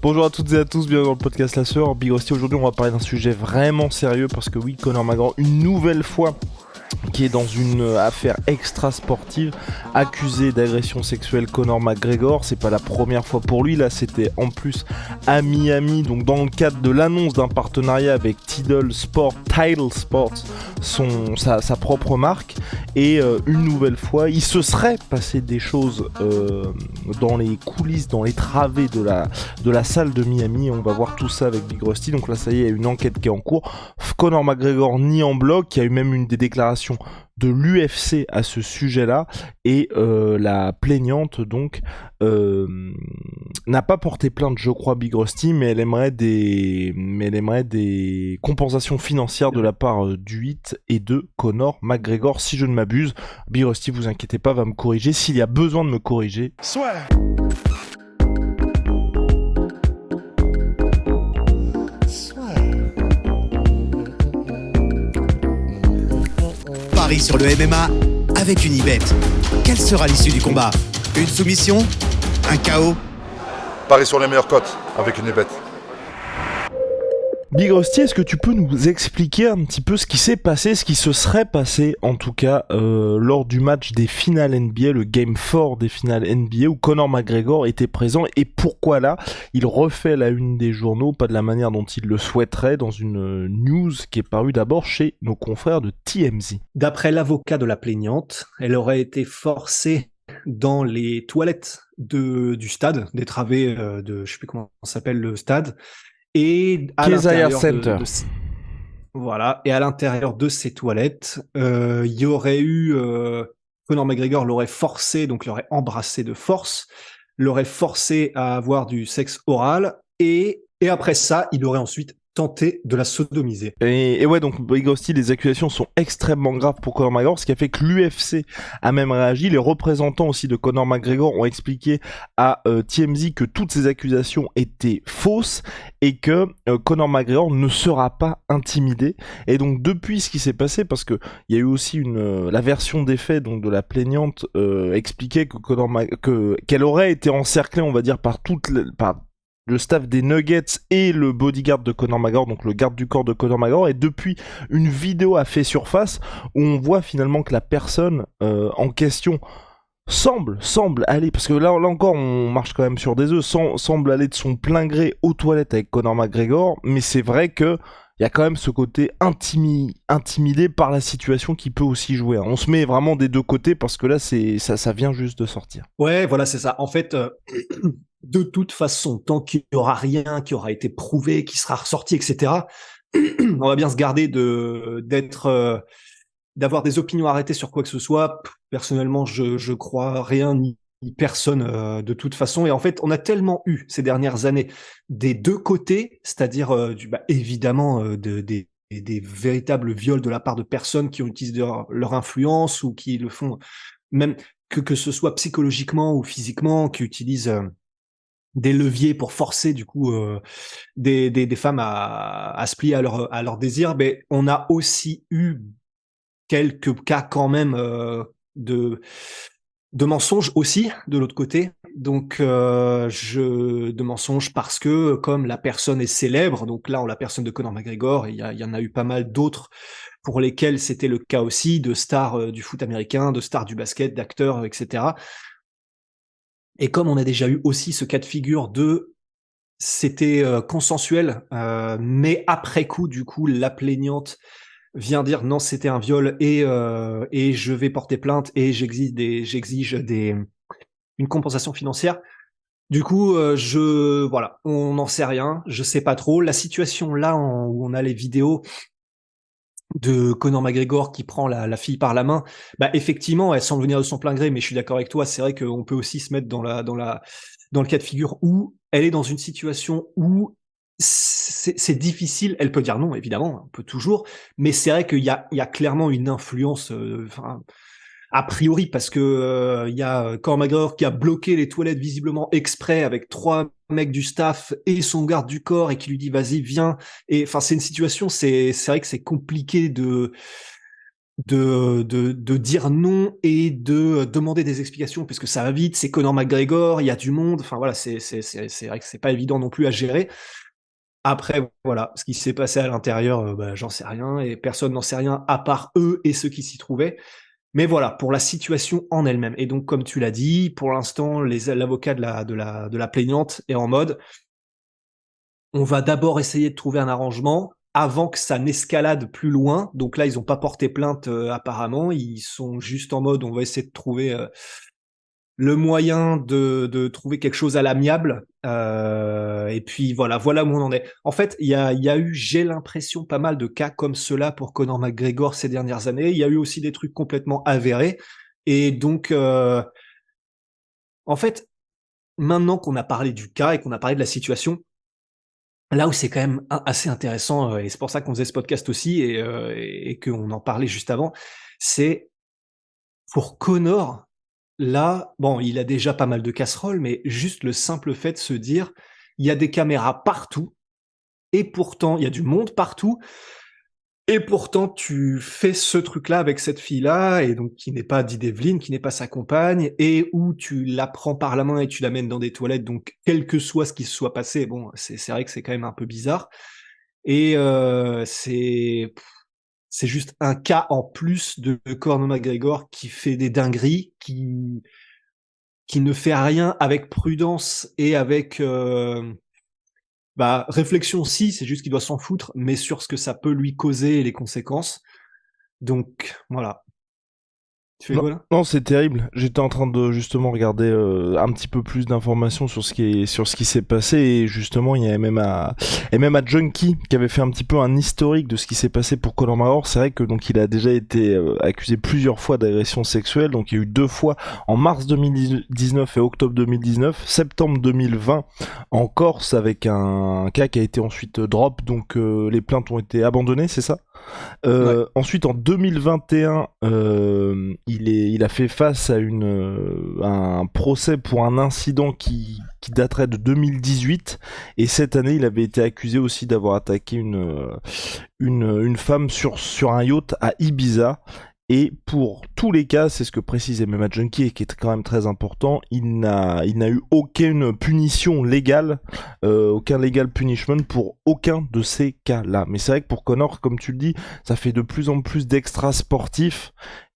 Bonjour à toutes et à tous, bienvenue dans le podcast La Sœur. Big Rusty, aujourd'hui on va parler d'un sujet vraiment sérieux parce que oui, Conor McGregor, une nouvelle fois, qui est dans une affaire extra sportive, accusé d'agression sexuelle. Conor McGregor, c'est pas la première fois pour lui, là c'était en plus à Miami, donc dans le cadre de l'annonce d'un partenariat avec Tidal Sports, sa propre marque, et une nouvelle fois, il se serait passé des choses dans les coulisses, dans les travées de la salle de Miami, et on va voir tout ça avec Big Rusty. Donc là ça y est, il y a une enquête qui est en cours. Conor McGregor nie en bloc, il y a eu même une des déclarations de l'UFC à ce sujet-là, et la plaignante donc n'a pas porté plainte, je crois, Big Rusty, mais elle aimerait des compensations financières de la part du Hit et de Conor McGregor, si je ne m'abuse. Big Rusty, vous inquiétez pas, va me corriger s'il y a besoin de me corriger. Soit. Paris sur le MMA avec Unibet. Quelle sera l'issue du combat? Une soumission? Un KO? Paris sur les meilleures cotes avec Unibet. Big Rusty, est-ce que tu peux nous expliquer un petit peu ce qui s'est passé, ce qui se serait passé en tout cas lors du match des finales NBA, le Game 4 des finales NBA où Conor McGregor était présent, et pourquoi là il refait la une des journaux, pas de la manière dont il le souhaiterait, dans une news qui est parue d'abord chez nos confrères de TMZ. D'après l'avocat de la plaignante, elle aurait été forcée dans les toilettes du stade, des travées de, je sais plus comment ça s'appelle le stade, et à Keziah l'intérieur Center. Voilà, et à l'intérieur de ces toilettes, il y aurait eu Conor McGregor l'aurait forcé, donc l'aurait embrassé de force, l'aurait forcé à avoir du sexe oral, et après ça, il aurait ensuite tenté de la sodomiser. Et ouais, donc Big Rusty, les accusations sont extrêmement graves pour Conor McGregor, ce qui a fait que l'UFC a même réagi. Les représentants aussi de Conor McGregor ont expliqué à TMZ que toutes ces accusations étaient fausses et que Conor McGregor ne sera pas intimidé. Et donc depuis ce qui s'est passé, parce que il y a eu aussi la version des faits donc de la plaignante expliquait que qu'elle aurait été encerclée, on va dire, par le staff des Nuggets et le bodyguard de Conor McGregor, donc le garde du corps de Conor McGregor, et depuis une vidéo a fait surface où on voit finalement que la personne en question semble aller, parce que là encore on marche quand même sur des œufs, semble aller de son plein gré aux toilettes avec Conor McGregor, mais c'est vrai que il y a quand même ce côté intimidé par la situation qui peut aussi jouer. On se met vraiment des deux côtés parce que là ça vient juste de sortir. Ouais, voilà, c'est ça. En fait, de toute façon, tant qu'il n'y aura rien qui aura été prouvé, qui sera ressorti, etc., on va bien se garder d'avoir des opinions arrêtées sur quoi que ce soit. Personnellement, je crois rien ni personne de toute façon. Et en fait, on a tellement eu ces dernières années des deux côtés, c'est-à-dire évidemment des véritables viols de la part de personnes qui ont utilisé leur influence ou qui le font, même que ce soit psychologiquement ou physiquement, qui utilisent des leviers pour forcer du coup des femmes à se plier à leur désir. Mais on a aussi eu quelques cas quand même de mensonges aussi de l'autre côté. Donc de mensonges parce que comme la personne est célèbre, donc là on la personne de Conor McGregor, et il y en a eu pas mal d'autres pour lesquels c'était le cas aussi, de stars du foot américain, de stars du basket, d'acteurs, etc. Et comme on a déjà eu aussi ce cas de figure c'était consensuel, mais après coup, du coup, la plaignante vient dire non, c'était un viol, et je vais porter plainte et j'exige une compensation financière. Du coup, voilà, on n'en sait rien, je sais pas trop. La situation là où on a les vidéos de Conor McGregor qui prend la fille par la main, bah effectivement, elle semble venir de son plein gré, mais je suis d'accord avec toi, c'est vrai qu'on peut aussi se mettre dans le cas de figure où elle est dans une situation où c'est difficile. Elle peut dire non, évidemment, on peut toujours, mais c'est vrai qu'il y a clairement une influence, a priori, parce que il y a Conor McGregor qui a bloqué les toilettes visiblement exprès avec 3 mecs du staff et son garde du corps, et qui lui dit vas-y viens. Et enfin c'est une situation, c'est vrai que c'est compliqué de dire non et de demander des explications puisque ça va vite, c'est Conor McGregor, il y a du monde, enfin voilà, c'est vrai que c'est pas évident non plus à gérer. Après, voilà, ce qui s'est passé à l'intérieur, bah, j'en sais rien et personne n'en sait rien à part eux et ceux qui s'y trouvaient. Mais voilà, pour la situation en elle-même. Et donc, comme tu l'as dit, pour l'instant, l'avocat de la plaignante est en mode, on va d'abord essayer de trouver un arrangement avant que ça n'escalade plus loin. Donc là, ils n'ont pas porté plainte apparemment. Ils sont juste en mode, on va essayer de trouver le moyen de trouver quelque chose à l'amiable. Et puis voilà où on en est. En fait, il y a eu, j'ai l'impression, pas mal de cas comme cela pour Conor McGregor ces dernières années. Il y a eu aussi des trucs complètement avérés. Et donc, en fait, maintenant qu'on a parlé du cas et qu'on a parlé de la situation, là où c'est quand même assez intéressant, et c'est pour ça qu'on faisait ce podcast aussi et qu'on en parlait juste avant, c'est pour Conor, là, bon, il a déjà pas mal de casseroles, mais juste le simple fait de se dire, il y a des caméras partout, et pourtant, il y a du monde partout, et pourtant, tu fais ce truc-là avec cette fille-là, et donc qui n'est pas Dee Devlin, qui n'est pas sa compagne, et où tu la prends par la main et tu l'amènes dans des toilettes, donc quel que soit ce qui se soit passé, bon, c'est vrai que c'est quand même un peu bizarre. Et c'est juste un cas en plus de Conor McGregor qui fait des dingueries, qui ne fait rien avec prudence et avec réflexion si, c'est juste qu'il doit s'en foutre, mais sur ce que ça peut lui causer et les conséquences. Donc voilà. Tu fais Non, quoi là? non, c'est terrible. J'étais en train de justement regarder un petit peu plus d'informations sur ce qui s'est passé et justement il y avait même à Junkie qui avait fait un petit peu un historique de ce qui s'est passé pour Conor McGregor. C'est vrai que donc il a déjà été accusé plusieurs fois d'agression sexuelle. Donc il y a eu 2 fois en mars 2019 et octobre 2019, septembre 2020 en Corse avec un cas qui a été ensuite drop. Donc les plaintes ont été abandonnées, c'est ça? Ouais. Ensuite, en 2021, il a fait face à un procès pour un incident qui daterait de 2018. Et cette année, il avait été accusé aussi d'avoir attaqué une femme sur un yacht à Ibiza. Et pour tous les cas, c'est ce que précise MMA Junkie et qui est quand même très important, il n'a eu aucune punition légale, aucun legal punishment pour aucun de ces cas-là. Mais c'est vrai que pour Conor, comme tu le dis, ça fait de plus en plus d'extra sportifs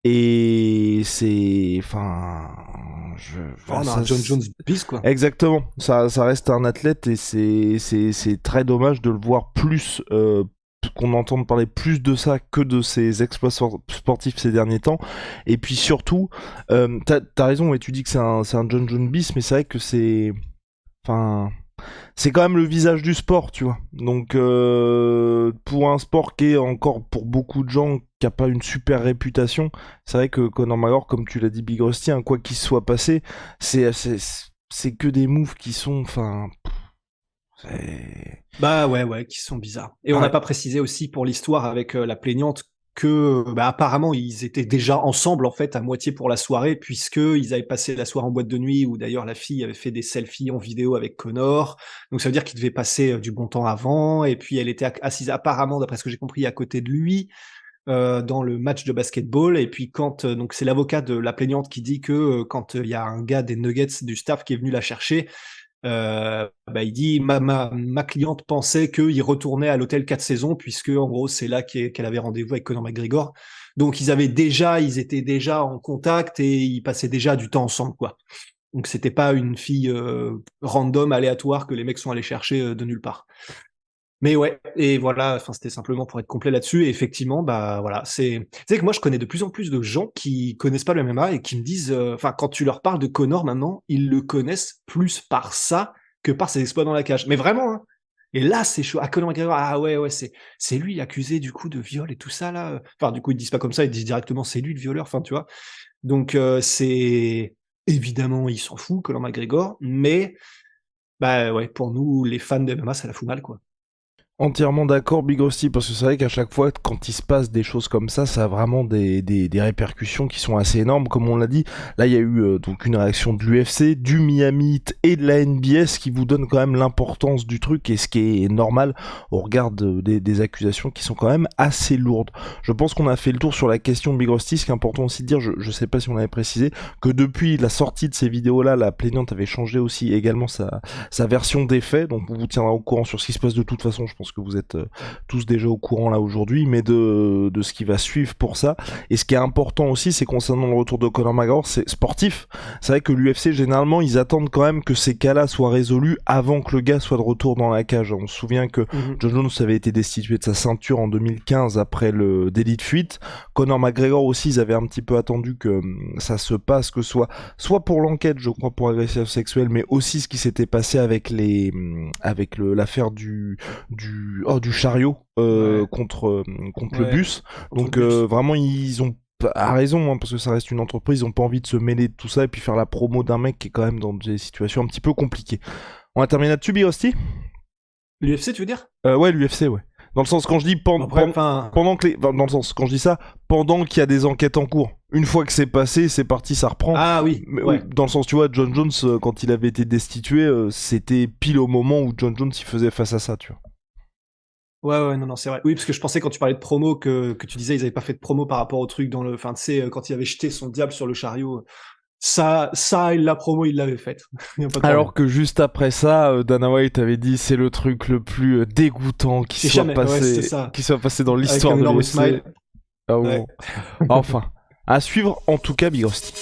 et c'est, enfin, Oh, on a ça, un John Jones bis quoi. exactement. Ça reste un athlète et c'est très dommage de le voir plus, qu'on entende parler plus de ça que de ses exploits sportifs ces derniers temps. Et puis surtout, t'as raison, et tu dis que c'est un John Jones bis, mais c'est vrai que enfin, c'est quand même le visage du sport, tu vois. Donc, pour un sport qui est encore pour beaucoup de gens qui a pas une super réputation, c'est vrai que Conor McGregor, comme tu l'as dit, Big Rusty, hein, quoi qu'il se soit passé, c'est que des moves qui sont, enfin, c'est... Bah ouais, qui sont bizarres. Et on n'a Ouais. pas précisé aussi pour l'histoire avec la plaignante que apparemment ils étaient déjà ensemble en fait à moitié pour la soirée puisque ils avaient passé la soirée en boîte de nuit où d'ailleurs la fille avait fait des selfies en vidéo avec Connor. Donc ça veut dire qu'ils devaient passer du bon temps avant et puis elle était assise apparemment d'après ce que j'ai compris à côté de lui dans le match de basketball et puis quand donc c'est l'avocat de la plaignante qui dit que quand il y a un gars des Nuggets du staff qui est venu la chercher il dit ma cliente pensait qu'il retournait à l'hôtel 4 saisons puisque en gros c'est là qu'elle avait rendez-vous avec Conor McGregor. Donc ils étaient déjà en contact et ils passaient déjà du temps ensemble quoi. Donc c'était pas une fille random aléatoire que les mecs sont allés chercher de nulle part. Mais ouais, et voilà, enfin c'était simplement pour être complet là-dessus. Et effectivement, bah voilà, c'est que moi je connais de plus en plus de gens qui connaissent pas le MMA et qui me disent, enfin quand tu leur parles de Conor maintenant, ils le connaissent plus par ça que par ses exploits dans la cage. Mais vraiment, hein. Et là c'est chaud. Ah Conor McGregor, ah ouais, c'est lui accusé du coup de viol et tout ça là. Enfin du coup ils disent pas comme ça, ils disent directement c'est lui le violeur. Enfin tu vois. Donc c'est évidemment il s'en fout Conor McGregor, mais bah ouais pour nous les fans de MMA ça la fout mal quoi. Entièrement d'accord, Big Rusty, parce que c'est vrai qu'à chaque fois, quand il se passe des choses comme ça a vraiment des répercussions qui sont assez énormes, comme on l'a dit. Là, il y a eu donc une réaction de l'UFC, du Miami Heat et de la NBS qui vous donne quand même l'importance du truc et ce qui est normal au regard des accusations qui sont quand même assez lourdes. Je pense qu'on a fait le tour sur la question Big Rusty. Ce qui est important aussi de dire, je sais pas si on avait précisé, que depuis la sortie de ces vidéos-là, la plaignante avait changé aussi également sa version des faits, donc on vous tiendra au courant sur ce qui se passe de toute façon. Je pense que vous êtes tous déjà au courant là aujourd'hui, mais de ce qui va suivre pour ça. Et ce qui est important aussi, c'est concernant le retour de Conor McGregor, c'est sportif. C'est vrai que l'UFC, généralement, ils attendent quand même que ces cas-là soient résolus avant que le gars soit de retour dans la cage. On se souvient que John Jones avait été destitué de sa ceinture en 2015 après le délit de fuite. Conor McGregor aussi, ils avaient un petit peu attendu que ça se passe, que soit pour l'enquête, je crois, pour agression sexuelle, mais aussi ce qui s'était passé avec l'affaire du chariot contre le bus. Donc vraiment ils ont à raison, hein, parce que ça reste une entreprise, ils ont pas envie de se mêler de tout ça et puis faire la promo d'un mec qui est quand même dans des situations un petit peu compliquées. On va terminer là-dessus, Big Rusty. L'UFC, tu veux dire? Ouais, l'UFC, ouais. Dans le sens, quand je dis pendant que dans le sens, quand je dis ça, pendant qu'il y a des enquêtes en cours. Une fois que c'est passé, c'est parti, ça reprend. Ah oui. Mais, oui, dans le sens, tu vois, John Jones, quand il avait été destitué, c'était pile au moment où John Jones il faisait face à ça, tu vois. Ouais, non, c'est vrai. Oui, parce que je pensais quand tu parlais de promo que tu disais ils avaient pas fait de promo par rapport au truc dans le, enfin, tu sais, quand il avait jeté son diable sur le chariot. Ça, la promo, il l'avait faite. Alors que juste après ça, Dana White avait dit c'est le truc le plus dégoûtant qui soit passé dans l'histoire de l'UFC. Ah bon. Ouais. Enfin, à suivre en tout cas, Big Rusty.